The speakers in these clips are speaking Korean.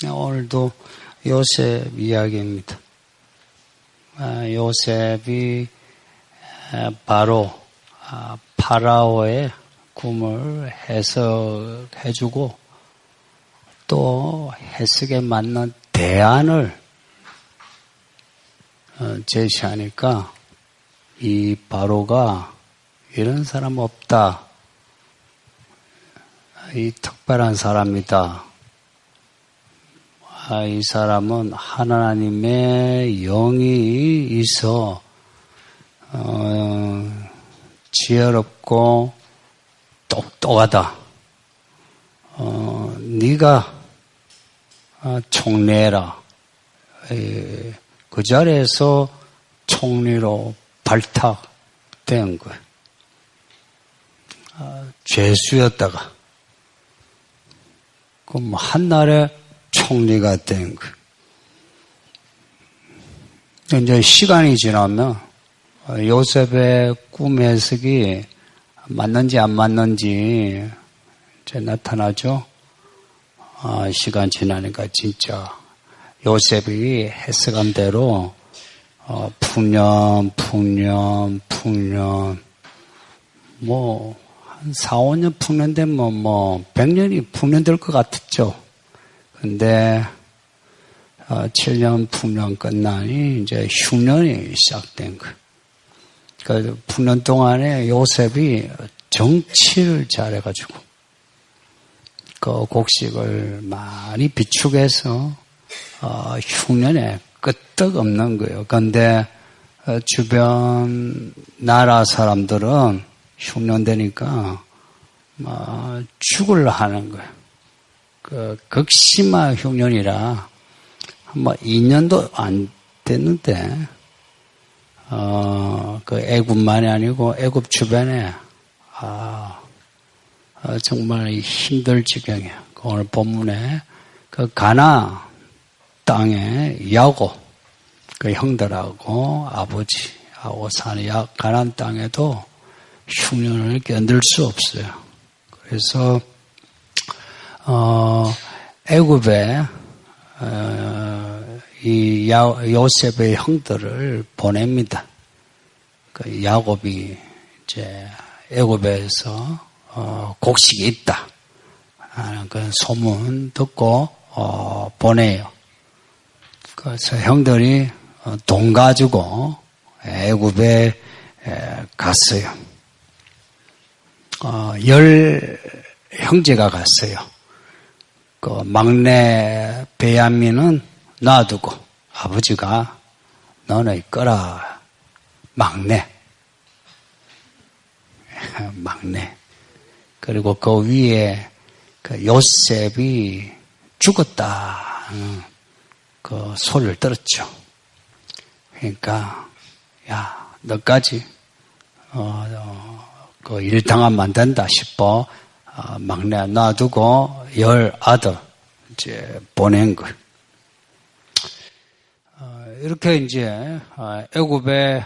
오늘도 요셉 이야기입니다. 요셉이 바로 파라오의 꿈을 해석해주고 또 해석에 맞는 대안을 제시하니까 이 바로가 이런 사람 없다. 이 특별한 사람이다. 이 사람은 하나님의 영이 있어 지혜롭고 똑똑하다. 네가 총리해라. 그 자리에서 총리로 발탁된 거예요. 죄수였다가 그럼 한날에 총리가 된 거예요. 이제 시간이 지나면 요셉의 꿈 해석이 맞는지 안 맞는지 이제 나타나죠. 시간 지나니까 진짜 요셉이 해석한 대로 풍년 한 4, 5년 풍년되면 100년이 풍년될 것 같았죠. 근데 7년 풍년 끝나니 이제 흉년이 시작된 거예요. 그 풍년 동안에 요셉이 정치를 잘해가지고 그 곡식을 많이 비축해서 흉년에 끄떡없는 거예요. 그런데 주변 나라 사람들은 흉년 되니까 죽으려 하는 거예요. 그 극심한 흉년이라 2년도 안 됐는데 그 애굽만이 아니고 애굽 주변에 정말 힘들 지경이에요. 오늘 본문에 그 가나안 땅에 야곱 그 형들하고 아버지하고 사는 가나안 땅에도 흉년을 견딜 수 없어요. 그래서 애굽에 이 요셉의 형들을 보냅니다. 그 야곱이 이제 애굽에서 곡식이 있다 하는 그 소문 듣고 보내요. 그래서 형들이 돈 가지고 애굽에 갔어요. 10 형제가 갔어요. 그 막내 베야민은 놔두고 아버지가 너는 꺼라 막내. 그리고 그 위에 그 요셉이 죽었다 그 소리를 들었죠. 그러니까 야 너까지 그 일당하면 안 된다 싶어 막내 놔두고 10 아들 이제 보낸 거예요. 이렇게 이제 애굽에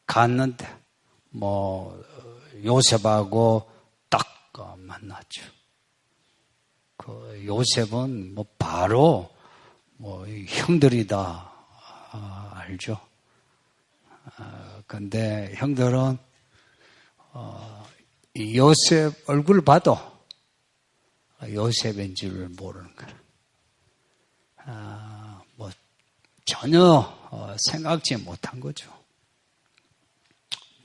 갔는데 요셉하고 딱 만났죠. 그 요셉은 바로 형들이다 알죠. 근데 형들은 이 요셉 얼굴을 봐도 요셉인 줄 모르는 거예요. 전혀 생각지 못한 거죠.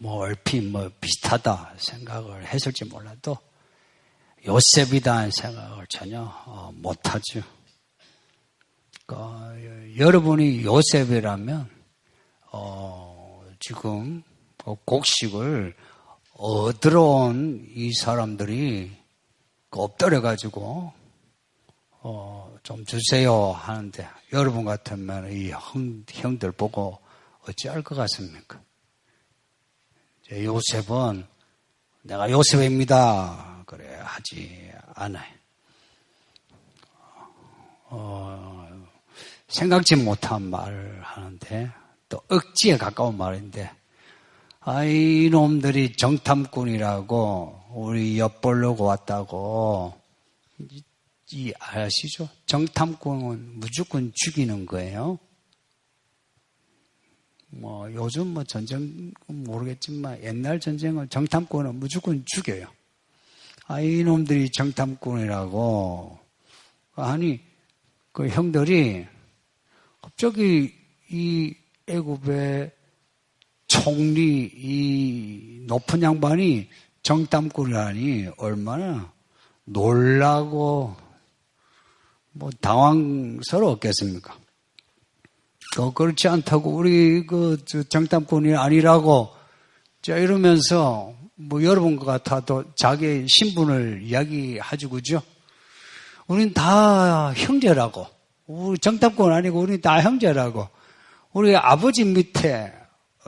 얼핏 비슷하다 생각을 했을지 몰라도 요셉이다는 생각을 전혀 못하죠. 여러분이 요셉이라면 지금 곡식을 얻으러 온 이 사람들이 엎드려가지고 좀 주세요 하는데 여러분 같으면 이 형들 보고 어찌할 것 같습니까? 요셉은 내가 요셉입니다 그래 하지 않아요. 생각지 못한 말을 하는데 또 억지에 가까운 말인데 이놈들이 정탐꾼이라고 우리 엿보려고 왔다고 아시죠? 정탐꾼은 무조건 죽이는 거예요. 요즘 전쟁 모르겠지만 옛날 전쟁은 정탐꾼은 무조건 죽여요. 이놈들이 정탐꾼이라고. 아니, 그 형들이 갑자기 이 애굽의 총리, 이 높은 양반이 정탐꾼이라니 얼마나 놀라고 당황스러웠겠습니까? 그렇지 않다고 우리 정탐꾼이 아니라고 이러면서 여러분 것 같아도 자기의 신분을 이야기하죠, 그죠? 우린 다 형제라고. 우리 정탐꾼 아니고 우린 다 형제라고. 우리 아버지 밑에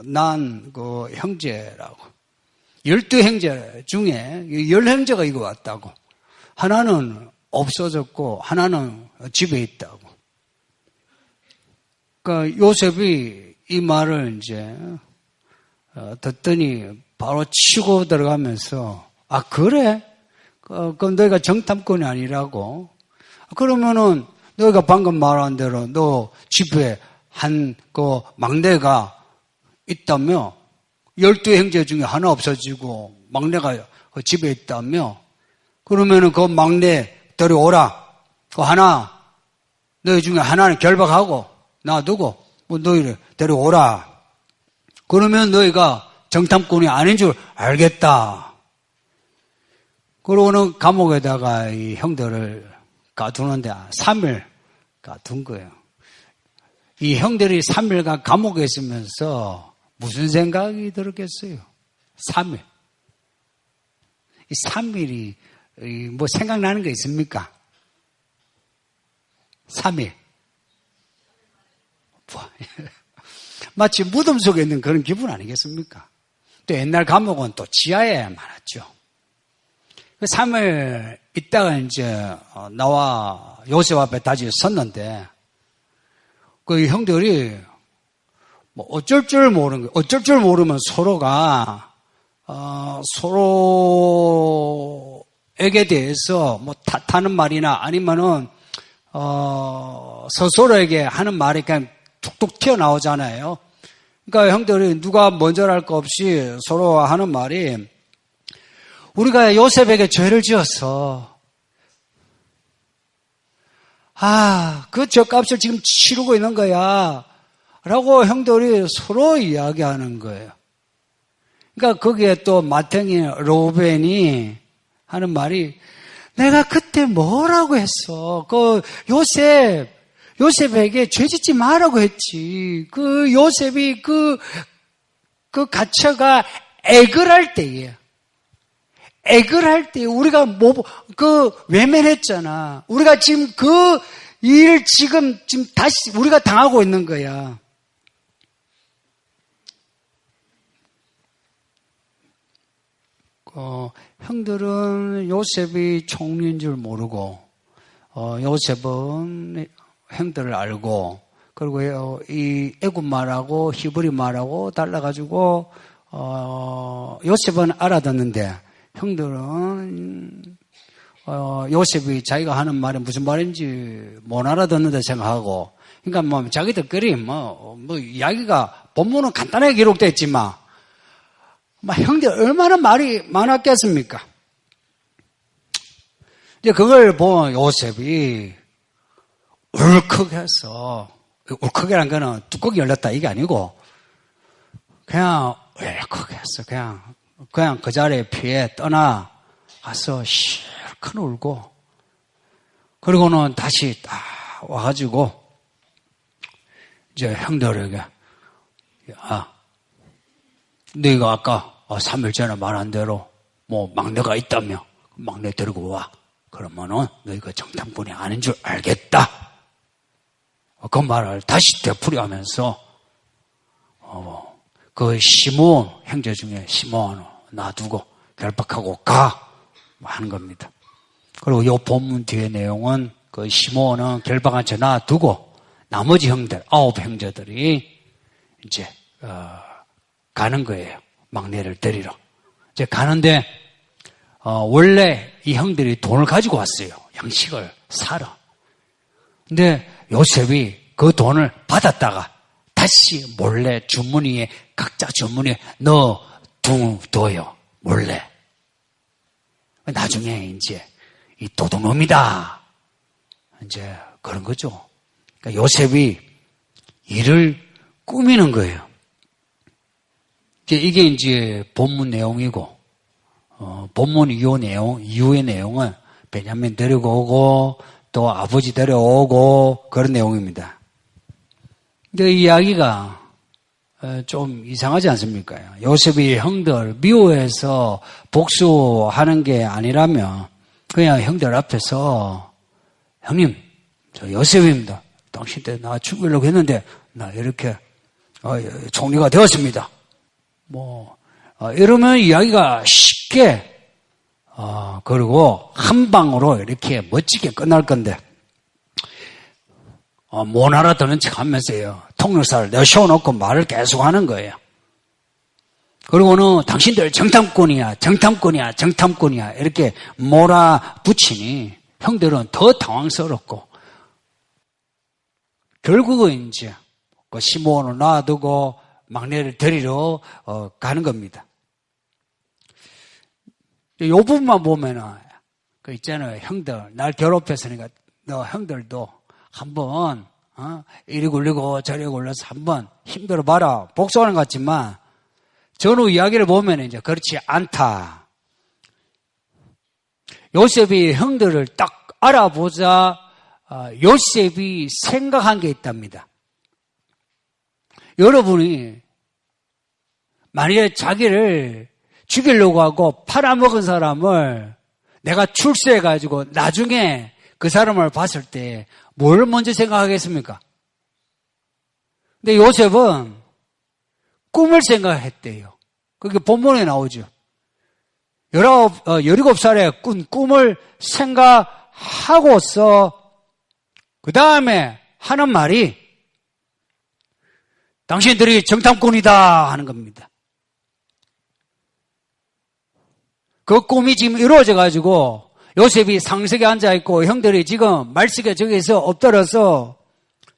난 그 형제라고. 12형제 중에 10형제가 이거 왔다고. 하나는 없어졌고 하나는 집에 있다고. 그러니까 요셉이 이 말을 이제 듣더니 바로 치고 들어가면서 그래? 그럼 너희가 정탐꾼이 아니라고? 그러면은 너희가 방금 말한 대로 너 집에 한 그 막내가 있다며? 12형제 중에 하나 없어지고 막내가 집에 있다며? 그러면은 그 막내 데려오라. 그 하나 너희 중에 하나는 결박하고 놔두고 너희를 데려오라. 그러면 너희가 정탐꾼이 아닌 줄 알겠다. 그러고는 감옥에다가 이 형들을 가두는데 3일 가둔 거예요. 이 형들이 3일간 감옥에 있으면서 무슨 생각이 들었겠어요? 3일. 이 3일이 생각나는 게 있습니까? 3일. 마치 무덤 속에 있는 그런 기분 아니겠습니까? 또 옛날 감옥은 또 지하에 많았죠. 3일 있다가 이제 나와 요셉 앞에 다시 섰는데 그 형들이 어쩔 줄 모르는 거예요. 어쩔 줄 모르면 서로가 서로에게 대해서 탓하는 말이나 아니면은 서로에게 하는 말이 그냥 툭툭 튀어나오잖아요. 그러니까 형들이 누가 먼저랄 거 없이 서로 하는 말이 우리가 요셉에게 죄를 지었어. 그 죗값을 지금 치르고 있는 거야. 라고 형들이 서로 이야기하는 거예요. 그러니까 거기에 또 맏형인 로벤이 하는 말이 내가 그때 뭐라고 했어. 요셉에게 죄 짓지 말라고 했지. 요셉이 가처가 액을 할 때예요. 액을 할 때 우리가 외면했잖아. 우리가 지금 그 일 지금 다시 우리가 당하고 있는 거야. 형들은 요셉이 총리인 줄 모르고, 요셉은 형들을 알고, 그리고 이 애굽 말하고 히브리 말하고 달라가지고, 요셉은 알아듣는데, 형들은, 요셉이 자기가 하는 말이 무슨 말인지 못 알아듣는다 생각하고, 그러니까 자기들끼리 이야기가 본문은 간단하게 기록되어 있지만, 형들 얼마나 말이 많았겠습니까? 이제 그걸 본 요셉이 울컥해서, 울컥이란 거는 뚜껑이 열렸다 이게 아니고, 그냥 울컥했어. 그냥 그 자리에 피해 떠나가서 실컷 울고, 그리고는 다시 딱 와가지고, 이제 형들에게, 너희가 아까 3일 전에 말한 대로 막내가 있다며 막내 데리고 와. 그러면은 너희가 정탐꾼이 아닌 줄 알겠다. 그 말을 다시 되풀이하면서 그 시므온 형제 중에 시므온 놔두고 결박하고 가 하는 겁니다. 그리고 이 본문 뒤의 내용은 그 시므온은 결박한 채 놔두고 나머지 형들 9형제들이 이제 가는 거예요. 막내를 데리러. 이제 가는데, 원래 이 형들이 돈을 가지고 왔어요. 양식을 사러. 근데 요셉이 그 돈을 받았다가 다시 몰래 주머니에, 각자 주머니에 넣어둬요. 몰래. 나중에 이제 이 도둑놈이다. 이제 그런 거죠. 그러니까 요셉이 일을 꾸미는 거예요. 이게 이제 본문 내용이고, 본문 이후의 내용은 베냐민 데리고 오고, 또 아버지 데려오고, 그런 내용입니다. 근데 이 이야기가 좀 이상하지 않습니까? 요셉이 형들 미워해서 복수하는 게 아니라면, 그냥 형들 앞에서, 형님, 저 요셉입니다. 당신 때 나 죽이려고 했는데, 나 이렇게, 총리가 되었습니다. 이러면 이야기가 쉽게, 그리고 한 방으로 이렇게 멋지게 끝날 건데, 못 알아듣는 척 하면서요, 통역사를 내세워놓고 말을 계속 하는 거예요. 그리고는 당신들 정탐꾼이야, 이렇게 몰아붙이니, 형들은 더 당황스럽고, 결국은 이제, 그 시므온을 놔두고, 막내를 데리러 가는 겁니다. 이 부분만 보면은 그 있잖아요. 형들 날 괴롭혔으니까 너 형들도 한번 이리 굴리고 저리 굴려서 한번 힘들어 봐라. 복수하는 것 같지만 전후 이야기를 보면 이제 그렇지 않다. 요셉이 형들을 딱 알아보자 요셉이 생각한 게 있답니다. 여러분이 만약에 자기를 죽이려고 하고 팔아먹은 사람을 내가 출세해가지고 나중에 그 사람을 봤을 때 뭘 먼저 생각하겠습니까? 근데 요셉은 꿈을 생각했대요. 그게 본문에 나오죠. 17살에 꾼 꿈을 생각하고서 그 다음에 하는 말이 당신들이 정탐꾼이다 하는 겁니다. 그 꿈이 지금 이루어져 가지고 요셉이 상석에 앉아있고 형들이 지금 말석에 저기서 엎드려서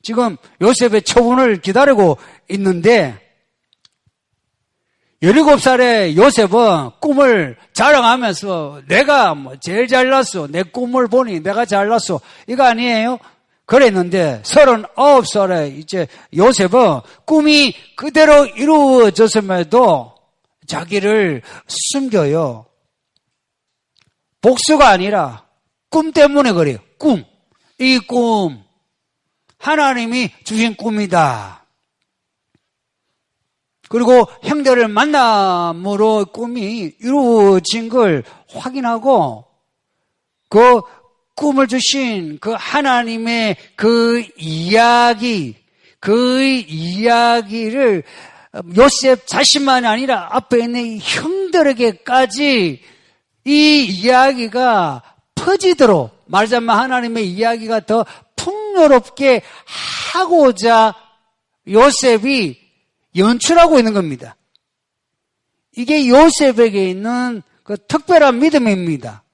지금 요셉의 처분을 기다리고 있는데 17살의 요셉은 꿈을 자랑하면서 내가 제일 잘났어. 내 꿈을 보니 내가 잘났어. 이거 아니에요? 그랬는데 39살에 이제 요셉은 꿈이 그대로 이루어졌음에도 자기를 숨겨요. 복수가 아니라 꿈 때문에 그래요. 꿈. 이 꿈. 하나님이 주신 꿈이다. 그리고 형들을 만남으로 꿈이 이루어진 걸 확인하고 그 꿈을 주신 그 하나님의 그 이야기를 요셉 자신만이 아니라 앞에 있는 이 형들에게까지 이 이야기가 퍼지도록 말하자면 하나님의 이야기가 더 풍요롭게 하고자 요셉이 연출하고 있는 겁니다. 이게 요셉에게 있는 그 특별한 믿음입니다.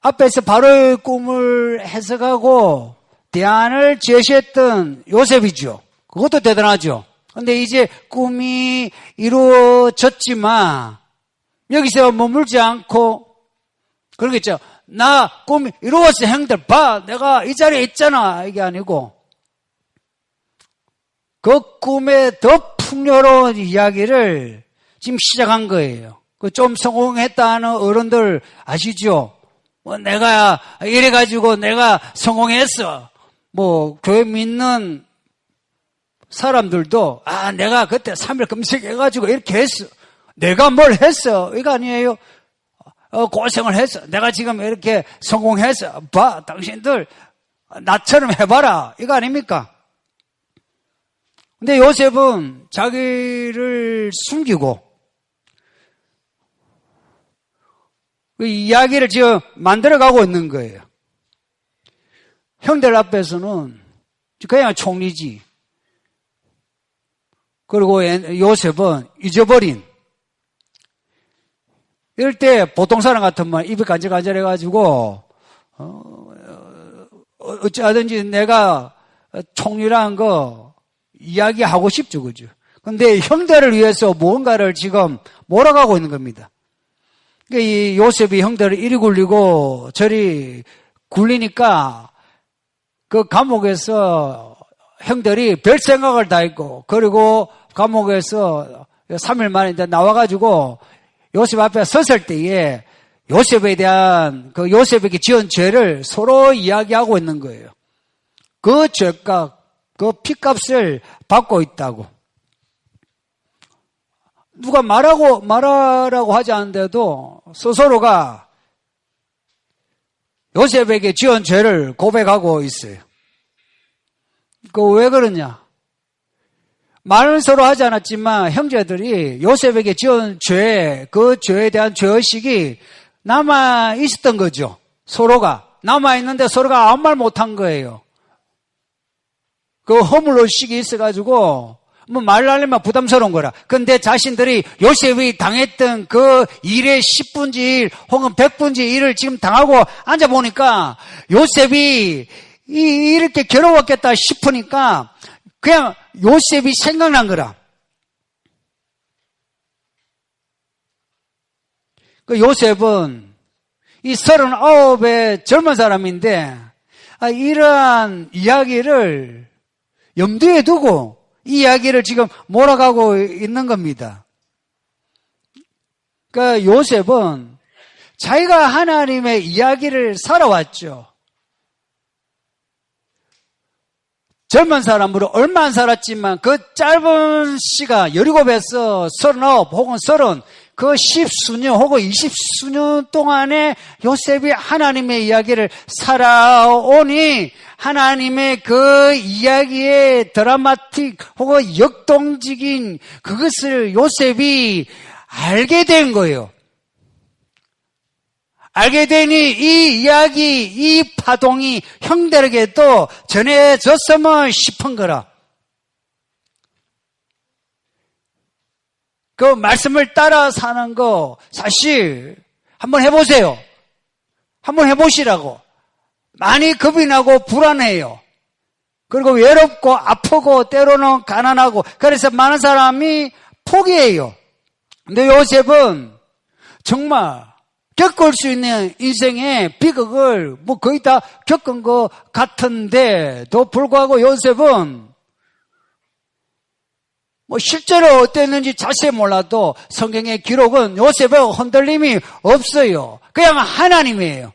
앞에서 바로의 꿈을 해석하고 대안을 제시했던 요셉이죠. 그것도 대단하죠. 근데 이제 꿈이 이루어졌지만 여기서 머물지 않고 그러겠죠. 나 꿈이 이루어졌어. 형들 봐. 내가 이 자리에 있잖아. 이게 아니고 그 꿈의 더 풍요로운 이야기를 지금 시작한 거예요. 그 좀 성공했다는 어른들 아시죠? 내가 이래가지고 내가 성공했어. 교회 믿는 사람들도 내가 그때 3일 금식해가지고 이렇게 했어. 내가 뭘 했어. 이거 아니에요. 고생을 했어. 내가 지금 이렇게 성공했어. 봐, 당신들 나처럼 해봐라. 이거 아닙니까? 근데 요셉은 자기를 숨기고 그 이야기를 지금 만들어가고 있는 거예요. 형들 앞에서는 그냥 총리지. 그리고 요셉은 잊어버린 이럴 때 보통 사람 같으면 입이 간질간질해가지고 어찌하든지 내가 총리라는 거 이야기하고 싶죠, 그죠? 근데 형들을 위해서 무언가를 지금 몰아가고 있는 겁니다. 그러니까 이 요셉이 형들을 이리 굴리고 저리 굴리니까 그 감옥에서 형들이 별 생각을 다 했고, 그리고 감옥에서 3일 만에 이제 나와가지고 요셉 앞에 섰을 때에 요셉에 대한 그 요셉에게 지은 죄를 서로 이야기하고 있는 거예요. 그 죄값, 그 피값을 받고 있다고. 누가 말하라고 하지 않는데도 스스로가 요셉에게 지은 죄를 고백하고 있어요. 그 왜 그러냐? 말은 서로 하지 않았지만 형제들이 요셉에게 지은 죄, 그 죄에 대한 죄의식이 남아 있었던 거죠. 서로가. 남아 있는데 서로가 아무 말 못한 거예요. 그 허물의식이 있어가지고 뭐 말을 하려면 부담스러운 거라. 근데 자신들이 요셉이 당했던 그 일의 10분지 1 혹은 100분지 1을 지금 당하고 앉아보니까 요셉이 이렇게 괴로웠겠다 싶으니까 그냥 요셉이 생각난 거라. 그 요셉은 이 39의 젊은 사람인데 이러한 이야기를 염두에 두고 이 이야기를 지금 몰아가고 있는 겁니다. 그러니까 요셉은 자기가 하나님의 이야기를 살아왔죠. 젊은 사람으로 얼마 안 살았지만 그 짧은 시간 17에서 39 혹은 30 그 10수년 혹은 20수년 동안에 요셉이 하나님의 이야기를 살아오니 하나님의 그 이야기의 드라마틱 혹은 역동적인 그것을 요셉이 알게 된 거예요. 알게 되니 이 이야기, 이 파동이 형들에게도 전해졌으면 싶은 거라. 그 말씀을 따라 사는 거 사실 한번 해보세요. 한번 해보시라고. 많이 겁이 나고 불안해요. 그리고 외롭고 아프고 때로는 가난하고 그래서 많은 사람이 포기해요. 근데 요셉은 정말 겪을 수 있는 인생의 비극을 뭐 거의 다 겪은 것 같은데도 불구하고 요셉은 뭐 실제로 어땠는지 자세히 몰라도 성경의 기록은 요셉의 흔들림이 없어요. 그냥 하나님이에요.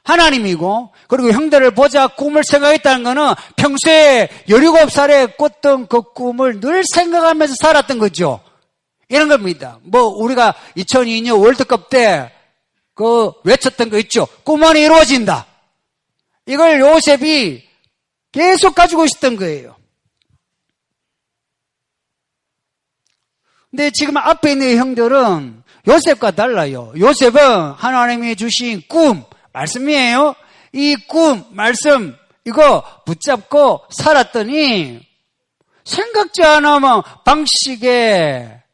하나님이고 그리고 형들을 보자 꿈을 생각했다는 거는 평소에 17살에 꿨던 그 꿈을 늘 생각하면서 살았던 거죠. 이런 겁니다. 뭐 우리가 2002년 월드컵 때 그 외쳤던 거 있죠. 꿈은 이루어진다. 이걸 요셉이 계속 가지고 있었던 거예요. 근데 지금 앞에 있는 형들은 요셉과 달라요. 요셉은 하나님이 주신 꿈, 말씀이에요. 이 꿈, 말씀 이거 붙잡고 살았더니 생각지 않으면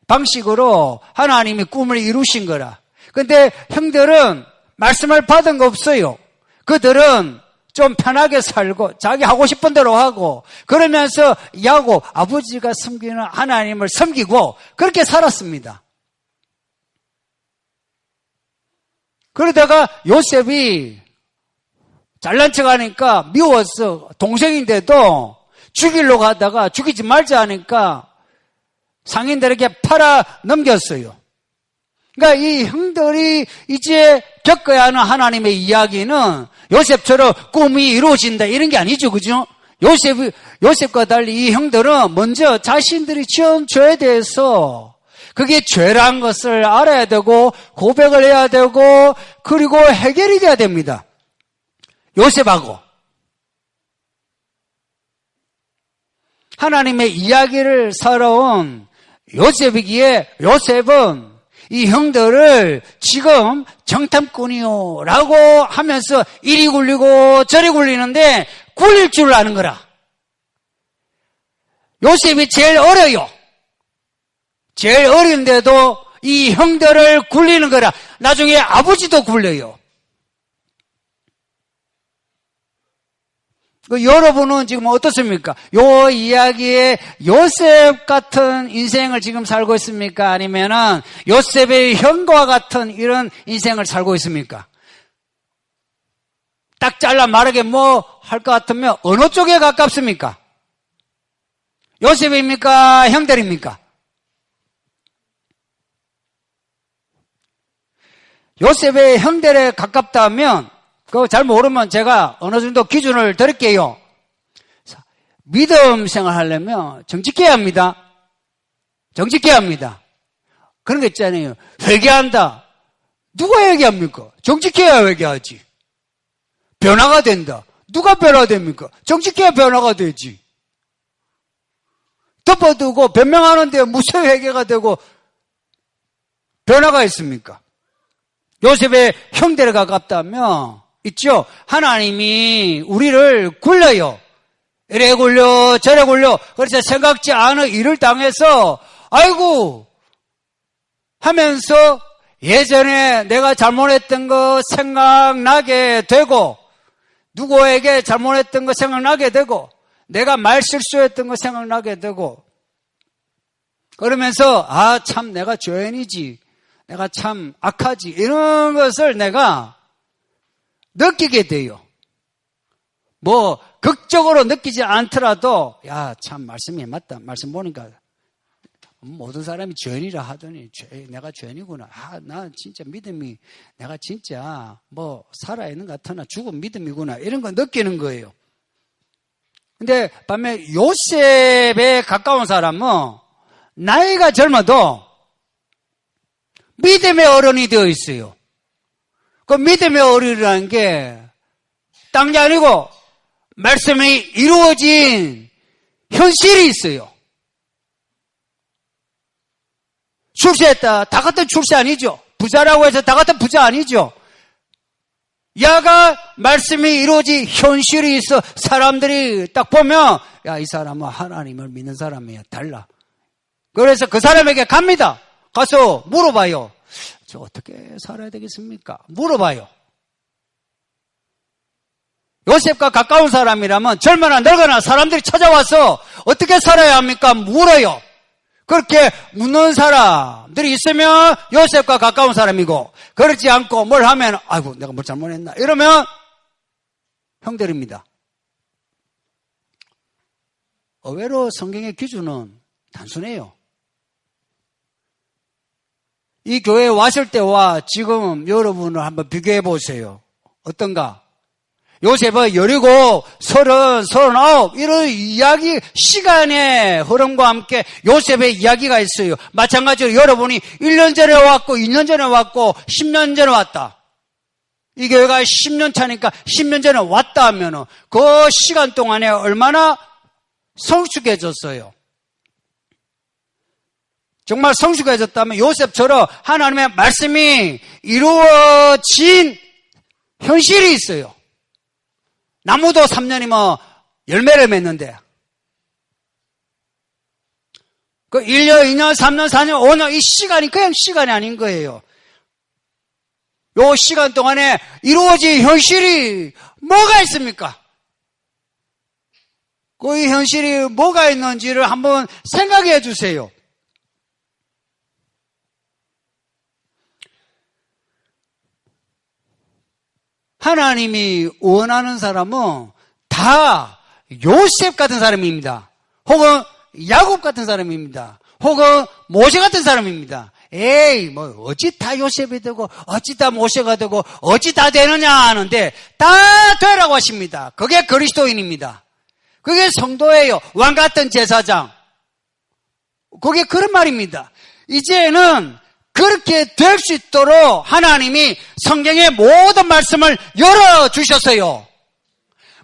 방식으로 하나님이 꿈을 이루신 거라. 근데 형들은 말씀을 받은 거 없어요. 그들은 좀 편하게 살고 자기 하고 싶은 대로 하고 그러면서 야고 아버지가 섬기는 하나님을 섬기고 그렇게 살았습니다. 그러다가 요셉이 잘난 척하니까 미워서 동생인데도 죽이려 가다가 죽이지 말자 하니까 상인들에게 팔아 넘겼어요. 그러니까 이 형들이 이제 겪어야 하는 하나님의 이야기는 요셉처럼 꿈이 이루어진다 이런 게 아니죠. 그죠? 요셉과 달리 이 형들은 먼저 자신들이 지은 죄에 대해서 그게 죄란 것을 알아야 되고 고백을 해야 되고 그리고 해결이 돼야 됩니다. 요셉하고 하나님의 이야기를 살아온 요셉이기에 요셉은 이 형들을 지금 정탐꾼이요 라고 하면서 이리 굴리고 저리 굴리는데 굴릴 줄 아는 거라. 요셉이 제일 어려요. 제일 어린데도 이 형들을 굴리는 거라. 나중에 아버지도 굴려요. 여러분은 지금 어떻습니까? 요 이야기에 요셉 같은 인생을 지금 살고 있습니까? 아니면은 요셉의 형과 같은 이런 인생을 살고 있습니까? 딱 잘라 말하게 뭐 할 것 같으면 어느 쪽에 가깝습니까? 요셉입니까? 형들입니까? 요셉의 형들에 가깝다면 그거 잘 모르면 제가 어느 정도 기준을 드릴게요. 믿음 생활하려면 정직해야 합니다. 정직해야 합니다. 그런 거 있잖아요. 회개한다. 누가 회개합니까? 정직해야 회개하지. 변화가 된다. 누가 변화됩니까? 정직해야 변화가 되지. 덮어두고 변명하는데 무슨 회개가 되고 변화가 있습니까? 요셉의 형들에 가깝다면 있죠. 하나님이 우리를 굴려요. 이래 굴려 저래 굴려. 그래서 생각지 않은 일을 당해서 아이고 하면서 예전에 내가 잘못했던 거 생각나게 되고 누구에게 잘못했던 거 생각나게 되고 내가 말 실수했던 거 생각나게 되고 그러면서 아 참 내가 죄인이지. 내가 참 악하지. 이런 것을 내가 느끼게 돼요. 뭐 극적으로 느끼지 않더라도 야 참 말씀이 맞다. 말씀 보니까 모든 사람이 죄인이라 하더니 내가 죄인이구나. 아, 나 진짜 믿음이 내가 진짜 뭐 살아있는 것 같으나 죽은 믿음이구나. 이런 거 느끼는 거예요. 근데 반면 요셉에 가까운 사람은 나이가 젊어도 믿음의 어른이 되어 있어요. 그 믿음의 어른이라는 게 딴 게 아니고 말씀이 이루어진 현실이 있어요. 출세했다. 다 같은 출세 아니죠. 부자라고 해서 다 같은 부자 아니죠. 야가 말씀이 이루어진 현실이 있어. 사람들이 딱 보면 야, 이 사람은 하나님을 믿는 사람이야. 달라. 그래서 그 사람에게 갑니다. 가서 물어봐요. 저 어떻게 살아야 되겠습니까? 물어봐요. 요셉과 가까운 사람이라면 젊거나 늙거나 사람들이 찾아와서 어떻게 살아야 합니까? 물어요. 그렇게 묻는 사람들이 있으면 요셉과 가까운 사람이고 그렇지 않고 뭘 하면 아이고 내가 뭘 잘못했나 이러면 형들입니다. 의외로 성경의 기준은 단순해요. 이 교회에 왔을 때와 지금 여러분을 한번 비교해 보세요. 어떤가? 요셉은 17, 30, 39 이런 이야기 시간의 흐름과 함께 요셉의 이야기가 있어요. 마찬가지로 여러분이 1년 전에 왔고 2년 전에 왔고 10년 전에 왔다. 이 교회가 10년 차니까 10년 전에 왔다 하면 그 시간 동안에 얼마나 성숙해졌어요. 정말 성숙해졌다면 요셉처럼 하나님의 말씀이 이루어진 현실이 있어요. 나무도 3년이면 열매를 맺는데 그 1년, 2년, 3년, 4년, 5년 이 시간이 그냥 시간이 아닌 거예요. 요 시간 동안에 이루어진 현실이 뭐가 있습니까? 그 현실이 뭐가 있는지를 한번 생각해 주세요. 하나님이 원하는 사람은 다 요셉 같은 사람입니다. 혹은 야곱 같은 사람입니다. 혹은 모세 같은 사람입니다. 에이, 뭐, 어찌 다 요셉이 되고, 어찌 다 모세가 되고, 어찌 다 되느냐 하는데, 다 되라고 하십니다. 그게 그리스도인입니다. 그게 성도예요. 왕 같은 제사장. 그게 그런 말입니다. 이제는 그렇게 될 수 있도록 하나님이 성경의 모든 말씀을 열어주셨어요.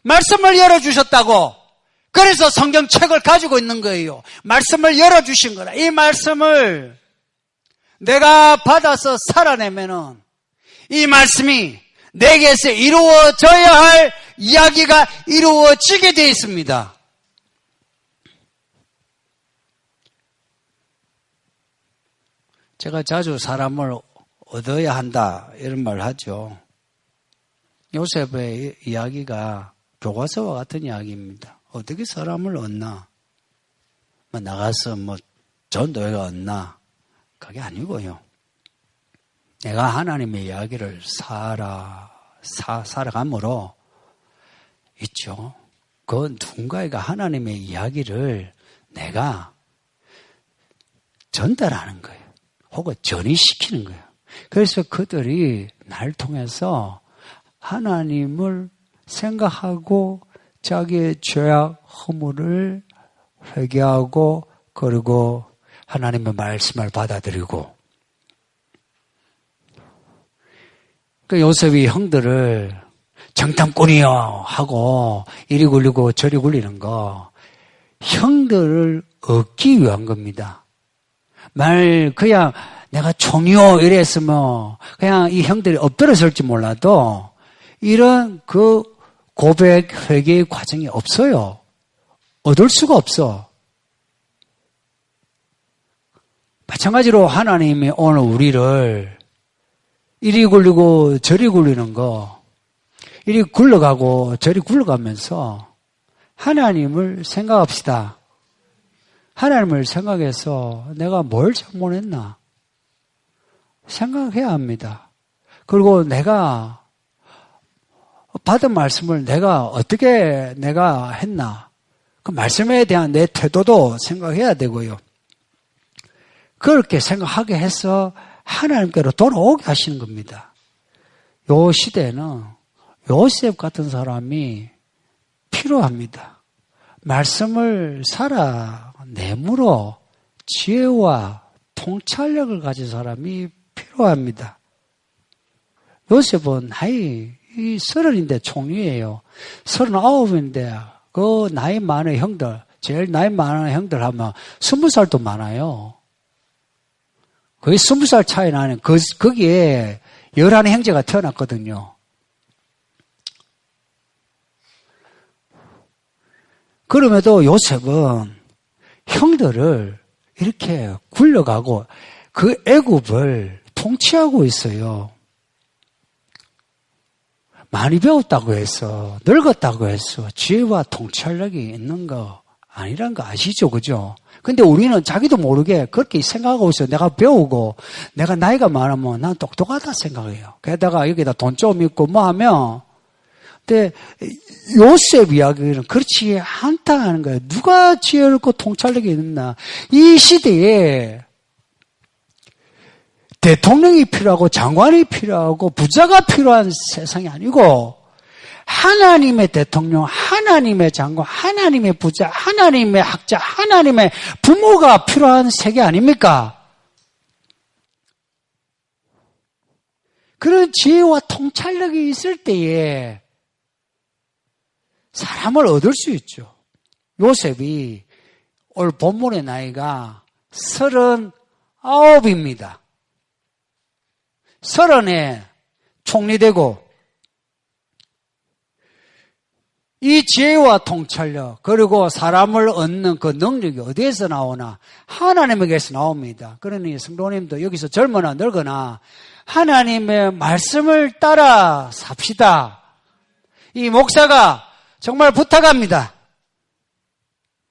말씀을 열어주셨다고. 그래서 성경책을 가지고 있는 거예요. 말씀을 열어주신 거라. 이 말씀을 내가 받아서 살아내면은 이 말씀이 내게서 이루어져야 할 이야기가 이루어지게 되어 있습니다. 제가 자주 사람을 얻어야 한다 이런 말을 하죠. 요셉의 이야기가 교과서와 같은 이야기입니다. 어떻게 사람을 얻나? 나가서 전도회가 얻나? 그게 아니고요. 내가 하나님의 이야기를 살아감으로 있죠. 그 누군가가 하나님의 이야기를 내가 전달하는 거예요. 혹은 전이시키는 거예요. 그래서 그들이 날 통해서 하나님을 생각하고 자기의 죄악, 허물을 회개하고 그리고 하나님의 말씀을 받아들이고 그 요셉이 형들을 정탐꾼이요 하고 이리 굴리고 저리 굴리는 거 형들을 얻기 위한 겁니다. 그냥 내가 총이요 이랬으면 그냥 이 형들이 엎드렸을지 몰라도 이런 그 고백 회개의 과정이 없어요. 얻을 수가 없어. 마찬가지로 하나님이 오늘 우리를 이리 굴리고 저리 굴리는 거 이리 굴러가고 저리 굴러가면서 하나님을 생각합시다. 하나님을 생각해서 내가 뭘 잘못했나 생각해야 합니다. 그리고 내가 받은 말씀을 내가 어떻게 내가 했나 그 말씀에 대한 내 태도도 생각해야 되고요. 그렇게 생각하게 해서 하나님께로 돌아오게 하시는 겁니다. 요 시대는 요셉 같은 사람이 필요합니다. 말씀을 살아내므로 지혜와 통찰력을 가진 사람이 필요합니다. 요셉은 나이 30인데 총리예요. 39인데 그 나이 많은 형들, 제일 나이 많은 형들 하면 20살도 많아요. 거의 20살 차이 나는 거기에 11 형제가 태어났거든요. 그럼에도 요셉은 형들을 이렇게 굴려가고 그 애굽을 통치하고 있어요. 많이 배웠다고 해서 늙었다고 해서 지혜와 통찰력이 있는 거 아니란 거 아시죠? 그죠? 근데 우리는 자기도 모르게 그렇게 생각하고 있어요. 내가 배우고 내가 나이가 많으면 난 똑똑하다 생각해요. 게다가 여기다 돈 좀 있고 뭐 하면 근데 요셉 이야기는 그렇지 않다는 거예요. 누가 지혜롭고 통찰력이 있나? 이 시대에 대통령이 필요하고 장관이 필요하고 부자가 필요한 세상이 아니고 하나님의 대통령, 하나님의 장관, 하나님의 부자, 하나님의 학자, 하나님의 부모가 필요한 세계 아닙니까? 그런 지혜와 통찰력이 있을 때에 사람을 얻을 수 있죠. 요셉이 올 본문의 나이가 39입니다. 30에 총리되고 이 지혜와 통찰력 그리고 사람을 얻는 그 능력이 어디에서 나오나? 하나님에게서 나옵니다. 그러니 성도님도 여기서 젊거나 늙거나 하나님의 말씀을 따라 삽시다. 이 목사가 정말 부탁합니다.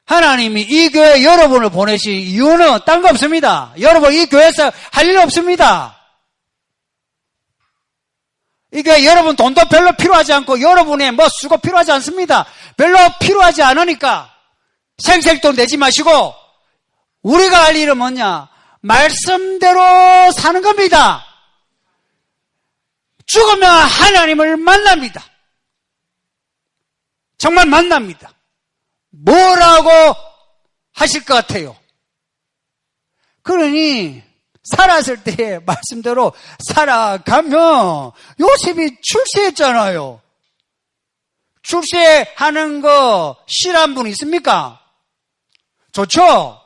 하나님이 이 교회 여러분을 보내신 이유는 딴 거 없습니다. 여러분 이 교회에서 할 일 없습니다. 이게 여러분 돈도 별로 필요하지 않고 여러분의 뭐 수고 필요하지 않습니다. 별로 필요하지 않으니까 생색돈 내지 마시고 우리가 할 일은 뭐냐? 말씀대로 사는 겁니다. 죽으면 하나님을 만납니다. 정말 만납니다. 뭐라고 하실 것 같아요? 그러니 살았을 때 말씀대로 살아가면 요셉이 출세했잖아요. 출세하는 거 싫어한 분 있습니까? 좋죠?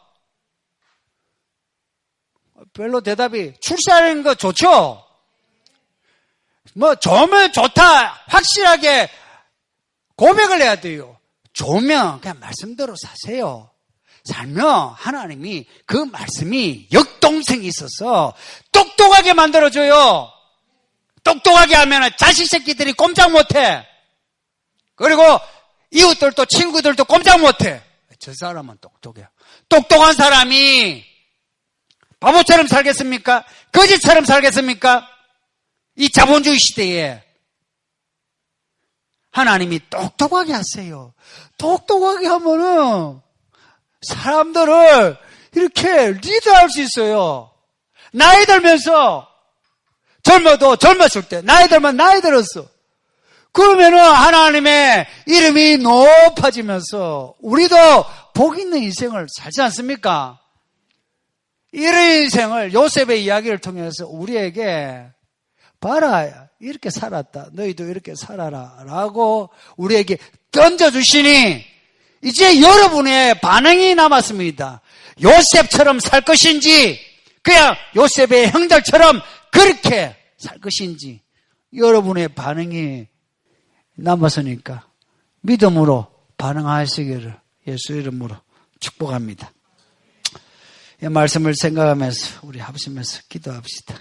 별로 대답이 출세하는 거 좋죠? 뭐 좋으면 좋다 확실하게 고백을 해야 돼요. 좋으면 그냥 말씀대로 사세요. 살면 하나님이 그 말씀이 역동성이 있어서 똑똑하게 만들어줘요. 똑똑하게 하면 자식 새끼들이 꼼짝 못해. 그리고 이웃들도 친구들도 꼼짝 못해. 저 사람은 똑똑해요. 똑똑한 사람이 바보처럼 살겠습니까? 거지처럼 살겠습니까? 이 자본주의 시대에 하나님이 똑똑하게 하세요. 똑똑하게 하면은 사람들을 이렇게 리드할 수 있어요. 나이 들면서 젊어도 젊었을 때, 나이 들면 나이 들었어. 그러면은 하나님의 이름이 높아지면서 우리도 복 있는 인생을 살지 않습니까? 이런 인생을 요셉의 이야기를 통해서 우리에게 봐라, 이렇게 살았다. 너희도 이렇게 살아라. 라고 우리에게 던져주시니 이제 여러분의 반응이 남았습니다. 요셉처럼 살 것인지 그냥 요셉의 형들처럼 그렇게 살 것인지 여러분의 반응이 남았으니까 믿음으로 반응하시기를 예수 이름으로 축복합니다. 이 말씀을 생각하면서 우리 합심해서 기도합시다.